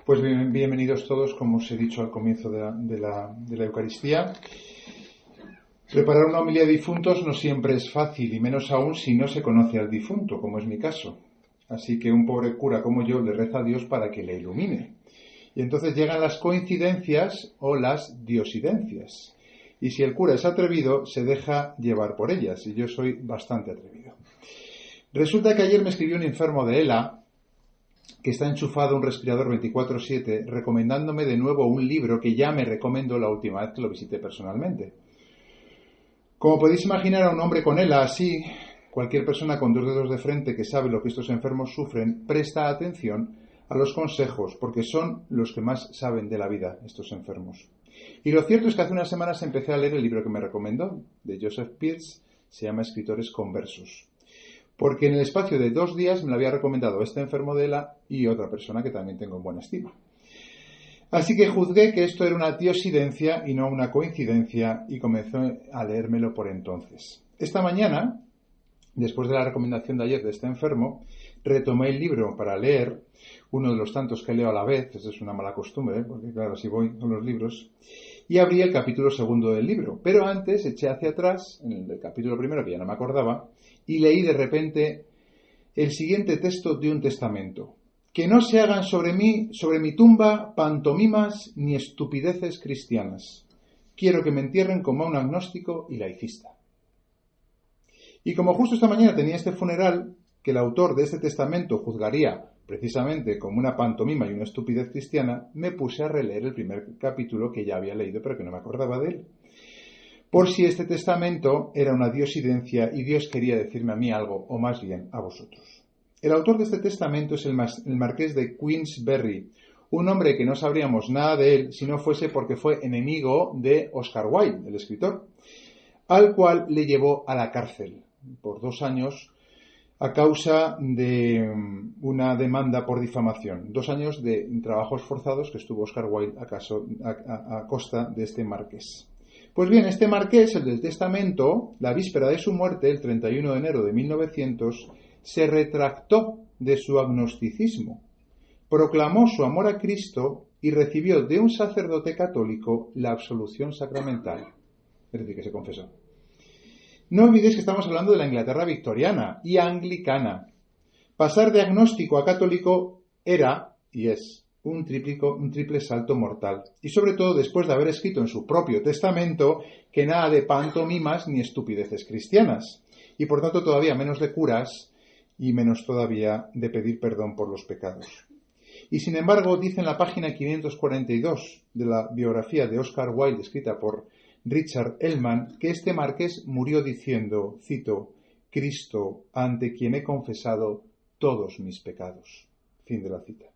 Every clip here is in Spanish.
Pues bienvenidos todos, como os he dicho al comienzo de la Eucaristía. Preparar una homilía de difuntos no siempre es fácil, y menos aún si no se conoce al difunto, como es mi caso. Así que un pobre cura como yo le reza a Dios para que le ilumine. Y entonces llegan las coincidencias o las diosidencias. Y si el cura es atrevido, se deja llevar por ellas, y yo soy bastante atrevido. Resulta que ayer me escribió un enfermo de ELA, que está enchufado a un respirador 24/7, recomendándome de nuevo un libro que ya me recomendó la última vez que lo visité personalmente. Como podéis imaginar, a un hombre con ELA así, cualquier persona con 2 dedos de frente que sabe lo que estos enfermos sufren, presta atención a los consejos, porque son los que más saben de la vida, estos enfermos. Y lo cierto es que hace unas semanas empecé a leer el libro que me recomendó, de Joseph Pearce, se llama Escritores Conversos. Porque en el espacio de 2 días me lo había recomendado este enfermo de ELA y otra persona que también tengo en buena estima. Así que juzgué que esto era una diosidencia y no una coincidencia y comencé a leérmelo por entonces. Esta mañana, después de la recomendación de ayer de este enfermo, retomé el libro para leer, uno de los tantos que leo a la vez, esa es una mala costumbre, porque claro, así voy con los libros, y abrí el capítulo 2 del libro. Pero antes eché hacia atrás, en el capítulo 1, que ya no me acordaba, y leí de repente el siguiente texto de un testamento. Que no se hagan sobre mi tumba, pantomimas ni estupideces cristianas. Quiero que me entierren como a un agnóstico y laicista. Y como justo esta mañana tenía este funeral, que el autor de este testamento juzgaría precisamente como una pantomima y una estupidez cristiana, me puse a releer el primer capítulo que ya había leído pero que no me acordaba de él. Por si este testamento era una diosidencia y Dios quería decirme a mí algo, o más bien a vosotros. El autor de este testamento es el marqués de Queensberry, un hombre que no sabríamos nada de él si no fuese porque fue enemigo de Oscar Wilde, el escritor, al cual le llevó a la cárcel por 2 años a causa de una demanda por difamación. 2 años de trabajos forzados que estuvo Oscar Wilde a costa de este marqués. Pues bien, este marqués, el del testamento, la víspera de su muerte, el 31 de enero de 1900, se retractó de su agnosticismo, proclamó su amor a Cristo y recibió de un sacerdote católico la absolución sacramental. Es decir, que se confesó. No olvidéis que estamos hablando de la Inglaterra victoriana y anglicana. Pasar de agnóstico a católico era, y es, un triple salto mortal. Y sobre todo después de haber escrito en su propio testamento que nada de pantomimas ni estupideces cristianas. Y por tanto todavía menos de curas y menos todavía de pedir perdón por los pecados. Y sin embargo dice en la página 542 de la biografía de Oscar Wilde escrita por Richard Ellman que este marqués murió diciendo, cito, Cristo ante quien he confesado todos mis pecados. Fin de la cita.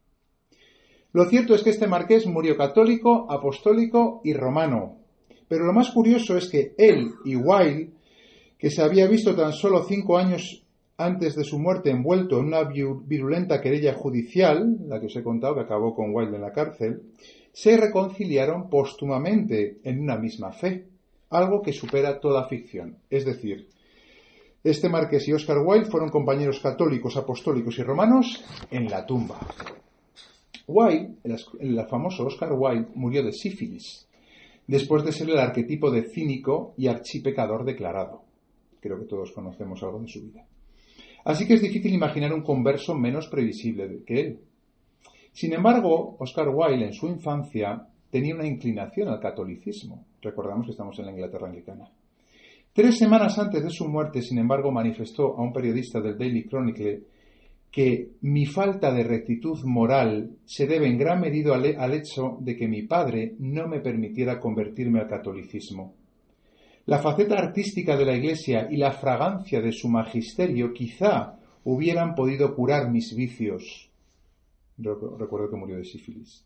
Lo cierto es que este marqués murió católico, apostólico y romano. Pero lo más curioso es que él y Wilde, que se había visto tan solo 5 años antes de su muerte envuelto en una virulenta querella judicial, la que os he contado que acabó con Wilde en la cárcel, se reconciliaron póstumamente en una misma fe, algo que supera toda ficción. Es decir, este marqués y Oscar Wilde fueron compañeros católicos, apostólicos y romanos en la tumba. Wilde, el famoso Oscar Wilde, murió de sífilis, después de ser el arquetipo de cínico y archipecador declarado. Creo que todos conocemos algo de su vida. Así que es difícil imaginar un converso menos previsible que él. Sin embargo, Oscar Wilde en su infancia tenía una inclinación al catolicismo. Recordamos que estamos en la Inglaterra anglicana. 3 semanas antes de su muerte, sin embargo, manifestó a un periodista del Daily Chronicle que mi falta de rectitud moral se debe en gran medida al hecho de que mi padre no me permitiera convertirme al catolicismo. La faceta artística de la Iglesia y la fragancia de su magisterio quizá hubieran podido curar mis vicios. Recuerdo que murió de sífilis.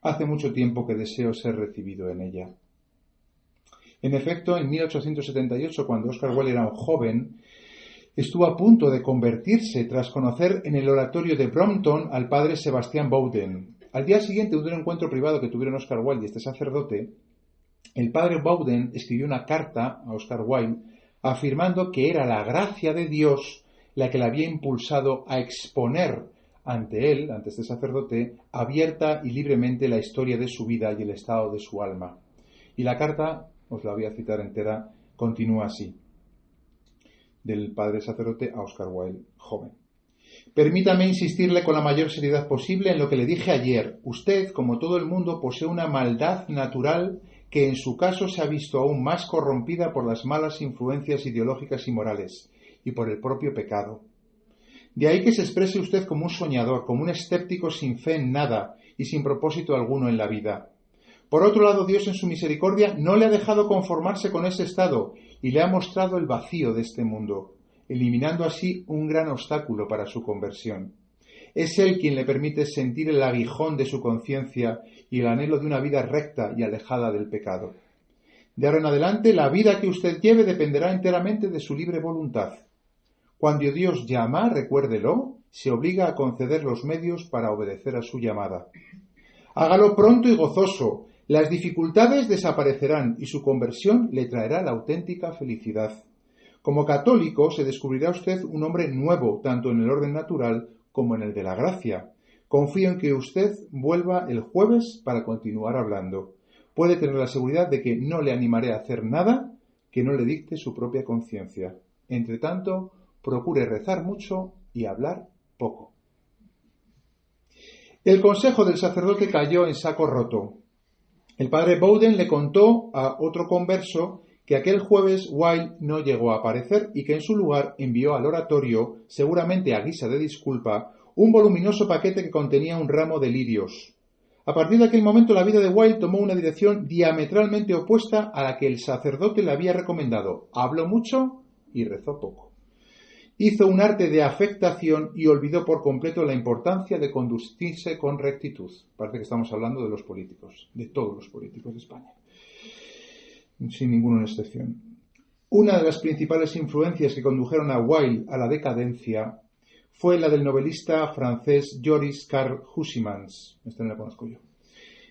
Hace mucho tiempo que deseo ser recibido en ella. En efecto, en 1878, cuando Oscar Wilde era un joven, estuvo a punto de convertirse tras conocer en el oratorio de Brompton al padre Sebastián Bowden. Al día siguiente de un encuentro privado que tuvieron Oscar Wilde y este sacerdote, el padre Bowden escribió una carta a Oscar Wilde afirmando que era la gracia de Dios la que le había impulsado a exponer ante él, ante este sacerdote, abierta y libremente la historia de su vida y el estado de su alma. Y la carta, os la voy a citar entera, continúa así, del padre sacerdote a Oscar Wilde, joven. Permítame insistirle con la mayor seriedad posible en lo que le dije ayer. Usted, como todo el mundo, posee una maldad natural que en su caso se ha visto aún más corrompida por las malas influencias ideológicas y morales, y por el propio pecado. De ahí que se exprese usted como un soñador, como un escéptico sin fe en nada y sin propósito alguno en la vida. Por otro lado, Dios en su misericordia no le ha dejado conformarse con ese estado y le ha mostrado el vacío de este mundo, eliminando así un gran obstáculo para su conversión. Es Él quien le permite sentir el aguijón de su conciencia y el anhelo de una vida recta y alejada del pecado. De ahora en adelante, la vida que usted lleve dependerá enteramente de su libre voluntad. Cuando Dios llama, recuérdelo, se obliga a conceder los medios para obedecer a su llamada. Hágalo pronto y gozoso. Las dificultades desaparecerán y su conversión le traerá la auténtica felicidad. Como católico, se descubrirá usted un hombre nuevo, tanto en el orden natural como en el de la gracia. Confío en que usted vuelva el jueves para continuar hablando. Puede tener la seguridad de que no le animaré a hacer nada que no le dicte su propia conciencia. Entre tanto, procure rezar mucho y hablar poco. El consejo del sacerdote cayó en saco roto. El padre Bowden le contó a otro converso que aquel jueves Wilde no llegó a aparecer y que en su lugar envió al oratorio, seguramente a guisa de disculpa, un voluminoso paquete que contenía un ramo de lirios. A partir de aquel momento la vida de Wilde tomó una dirección diametralmente opuesta a la que el sacerdote le había recomendado. Habló mucho y rezó poco. Hizo un arte de afectación y olvidó por completo la importancia de conducirse con rectitud. Parece que estamos hablando de los políticos, de todos los políticos de España, sin ninguna excepción. Una de las principales influencias que condujeron a Wilde a la decadencia fue la del novelista francés Joris Karl Huysmans, este no lo conozco yo,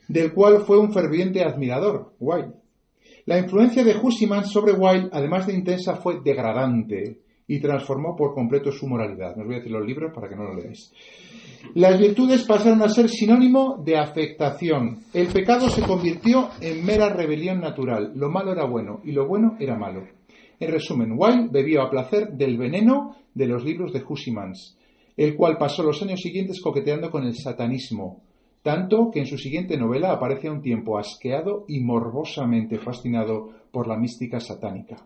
del cual fue un ferviente admirador, Wilde. La influencia de Huysmans sobre Wilde, además de intensa, fue degradante y transformó por completo su moralidad. No os voy a decir los libros para que no lo leáis. Las virtudes pasaron a ser sinónimo de afectación. El pecado se convirtió en mera rebelión natural. Lo malo era bueno y lo bueno era malo. En resumen, Wilde bebió a placer del veneno de los libros de Huysmans, el cual pasó los años siguientes coqueteando con el satanismo, tanto que en su siguiente novela aparece a un tiempo asqueado y morbosamente fascinado por la mística satánica.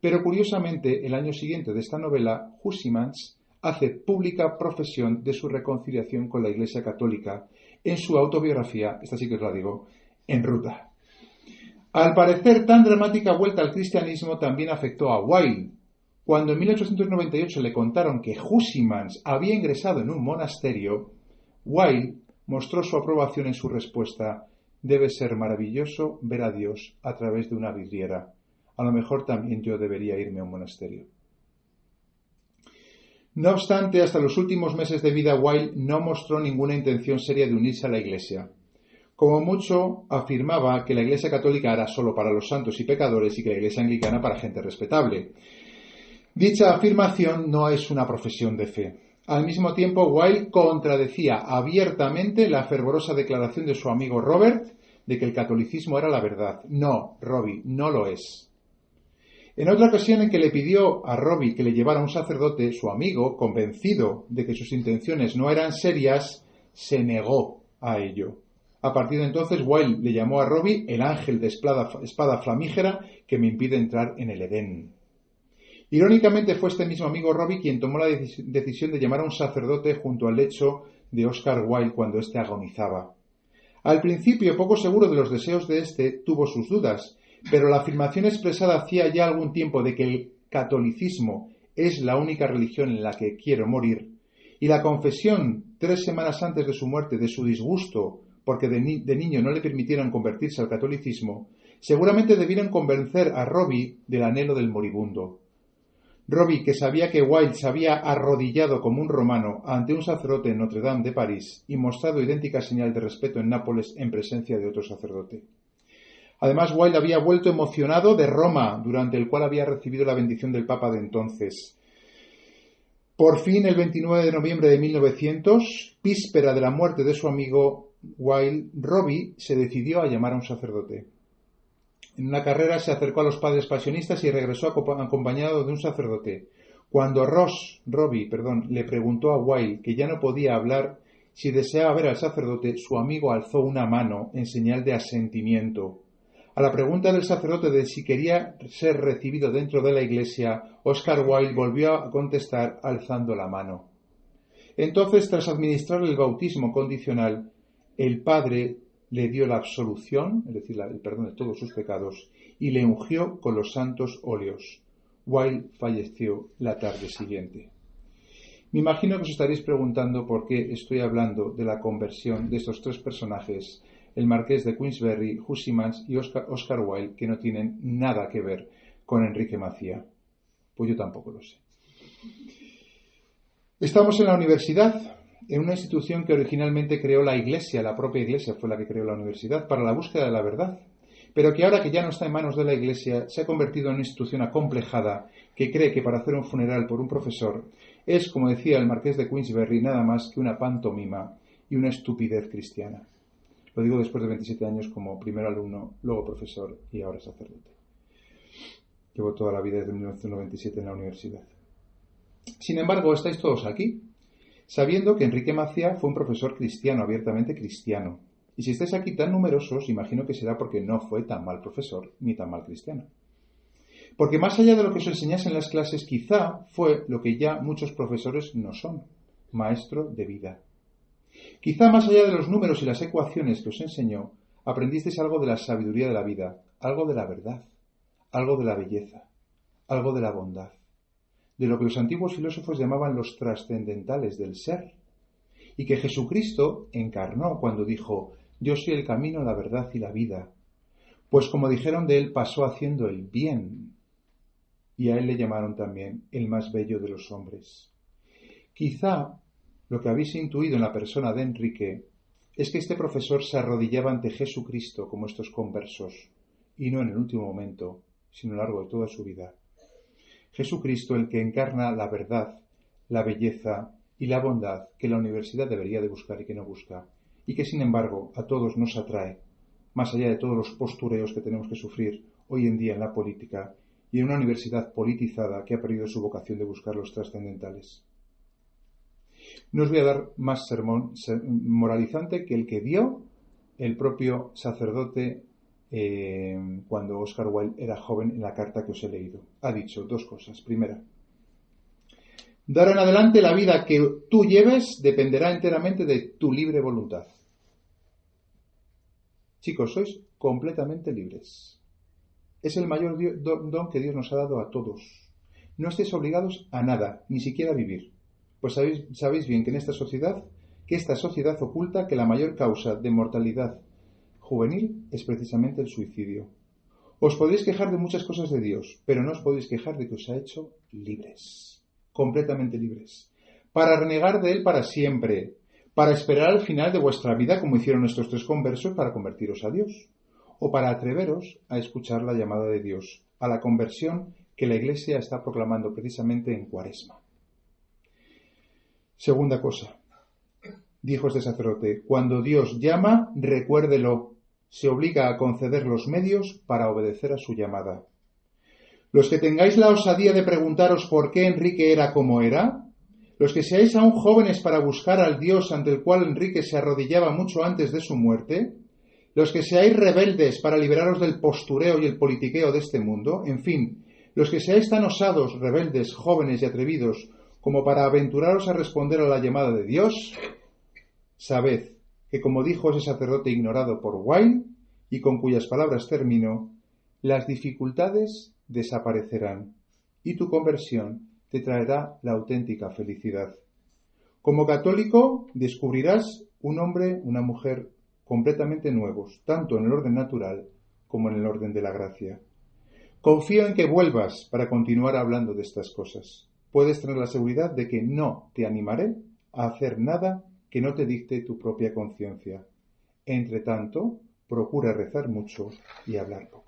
Pero curiosamente, el año siguiente de esta novela, Huysmans hace pública profesión de su reconciliación con la Iglesia Católica en su autobiografía, esta sí que os la digo, En ruta. Al parecer, tan dramática vuelta al cristianismo también afectó a Wilde. Cuando en 1898 le contaron que Huysmans había ingresado en un monasterio, Wilde mostró su aprobación en su respuesta: debe ser maravilloso ver a Dios a través de una vidriera. A lo mejor también yo debería irme a un monasterio. No obstante, hasta los últimos meses de vida, Wilde no mostró ninguna intención seria de unirse a la Iglesia. Como mucho, afirmaba que la Iglesia Católica era solo para los santos y pecadores y que la Iglesia Anglicana para gente respetable. Dicha afirmación no es una profesión de fe. Al mismo tiempo, Wilde contradecía abiertamente la fervorosa declaración de su amigo Robert de que el catolicismo era la verdad. No, Robbie, no lo es. En otra ocasión en que le pidió a Robbie que le llevara a un sacerdote, su amigo, convencido de que sus intenciones no eran serias, se negó a ello. A partir de entonces, Wilde le llamó a Robbie el ángel de espada flamígera que me impide entrar en el Edén. Irónicamente, fue este mismo amigo Robbie quien tomó la decisión de llamar a un sacerdote junto al lecho de Oscar Wilde cuando éste agonizaba. Al principio, poco seguro de los deseos de éste, tuvo sus dudas, pero la afirmación expresada hacía ya algún tiempo de que el catolicismo es la única religión en la que quiero morir, y la confesión 3 semanas antes de su muerte de su disgusto porque de niño no le permitieron convertirse al catolicismo, seguramente debieron convencer a Robbie del anhelo del moribundo. Robbie, que sabía que Wilde se había arrodillado como un romano ante un sacerdote en Notre Dame de París y mostrado idéntica señal de respeto en Nápoles en presencia de otro sacerdote. Además, Wilde había vuelto emocionado de Roma, durante el cual había recibido la bendición del Papa de entonces. Por fin, el 29 de noviembre de 1900, víspera de la muerte de su amigo Wilde, Robbie se decidió a llamar a un sacerdote. En una carrera se acercó a los padres pasionistas y regresó acompañado de un sacerdote. Cuando Robbie, le preguntó a Wilde, que ya no podía hablar, si deseaba ver al sacerdote, su amigo alzó una mano en señal de asentimiento. A la pregunta del sacerdote de si quería ser recibido dentro de la iglesia, Oscar Wilde volvió a contestar alzando la mano. Entonces, tras administrar el bautismo condicional, el Padre le dio la absolución, es decir, el perdón de todos sus pecados, y le ungió con los santos óleos. Wilde falleció la tarde siguiente. Me imagino que os estaréis preguntando por qué estoy hablando de la conversión de estos tres personajes, el marqués de Queensberry, Hugh Symonds y Oscar Wilde, que no tienen nada que ver con Enrique Maciá. Pues yo tampoco lo sé. Estamos en la universidad, en una institución que originalmente creó la Iglesia, la propia Iglesia fue la que creó la universidad, para la búsqueda de la verdad, pero que ahora que ya no está en manos de la Iglesia, se ha convertido en una institución acomplejada que cree que para hacer un funeral por un profesor es, como decía el marqués de Queensberry, nada más que una pantomima y una estupidez cristiana. Lo digo después de 27 años como primer alumno, luego profesor y ahora sacerdote. Llevo toda la vida desde 1997 en la universidad. Sin embargo, estáis todos aquí, sabiendo que Enrique Maciá fue un profesor cristiano, abiertamente cristiano. Y si estáis aquí tan numerosos, imagino que será porque no fue tan mal profesor ni tan mal cristiano. Porque más allá de lo que os enseñase en las clases, quizá fue lo que ya muchos profesores no son, maestro de vida. Quizá más allá de los números y las ecuaciones que os enseñó, aprendisteis algo de la sabiduría de la vida, algo de la verdad, algo de la belleza, algo de la bondad, de lo que los antiguos filósofos llamaban los trascendentales del ser, y que Jesucristo encarnó cuando dijo: yo soy el camino, la verdad y la vida, pues como dijeron de él, pasó haciendo el bien, y a él le llamaron también el más bello de los hombres. Quizá lo que habéis intuido en la persona de Enrique es que este profesor se arrodillaba ante Jesucristo como estos conversos, y no en el último momento, sino a lo largo de toda su vida. Jesucristo, el que encarna la verdad, la belleza y la bondad que la universidad debería de buscar y que no busca, y que sin embargo a todos nos atrae, más allá de todos los postureos que tenemos que sufrir hoy en día en la política y en una universidad politizada que ha perdido su vocación de buscar los trascendentales. No os voy a dar más sermón moralizante que el que dio el propio sacerdote cuando Oscar Wilde era joven en la carta que os he leído. Ha dicho dos cosas. Primera, de ahora en adelante la vida que tú lleves dependerá enteramente de tu libre voluntad. Chicos, sois completamente libres. Es el mayor don que Dios nos ha dado a todos. No estéis obligados a nada, ni siquiera a vivir. Pues sabéis bien que en esta sociedad oculta que la mayor causa de mortalidad juvenil es precisamente el suicidio. Os podéis quejar de muchas cosas de Dios, pero no os podéis quejar de que os ha hecho libres, completamente libres, para renegar de Él para siempre, para esperar al final de vuestra vida, como hicieron estos tres conversos, para convertiros a Dios, o para atreveros a escuchar la llamada de Dios, a la conversión que la Iglesia está proclamando precisamente en Cuaresma. Segunda cosa, dijo este sacerdote: cuando Dios llama, recuérdelo, se obliga a conceder los medios para obedecer a su llamada. Los que tengáis la osadía de preguntaros por qué Enrique era como era, los que seáis aún jóvenes para buscar al Dios ante el cual Enrique se arrodillaba mucho antes de su muerte, los que seáis rebeldes para liberaros del postureo y el politiqueo de este mundo, en fin, los que seáis tan osados, rebeldes, jóvenes y atrevidos como para aventuraros a responder a la llamada de Dios, sabed que, como dijo ese sacerdote ignorado por Wilde, y con cuyas palabras terminó, las dificultades desaparecerán y tu conversión te traerá la auténtica felicidad. Como católico descubrirás un hombre, una mujer completamente nuevos, tanto en el orden natural como en el orden de la gracia. Confío en que vuelvas para continuar hablando de estas cosas. Puedes tener la seguridad de que no te animaré a hacer nada que no te dicte tu propia conciencia. Entre tanto, procura rezar mucho y hablar poco.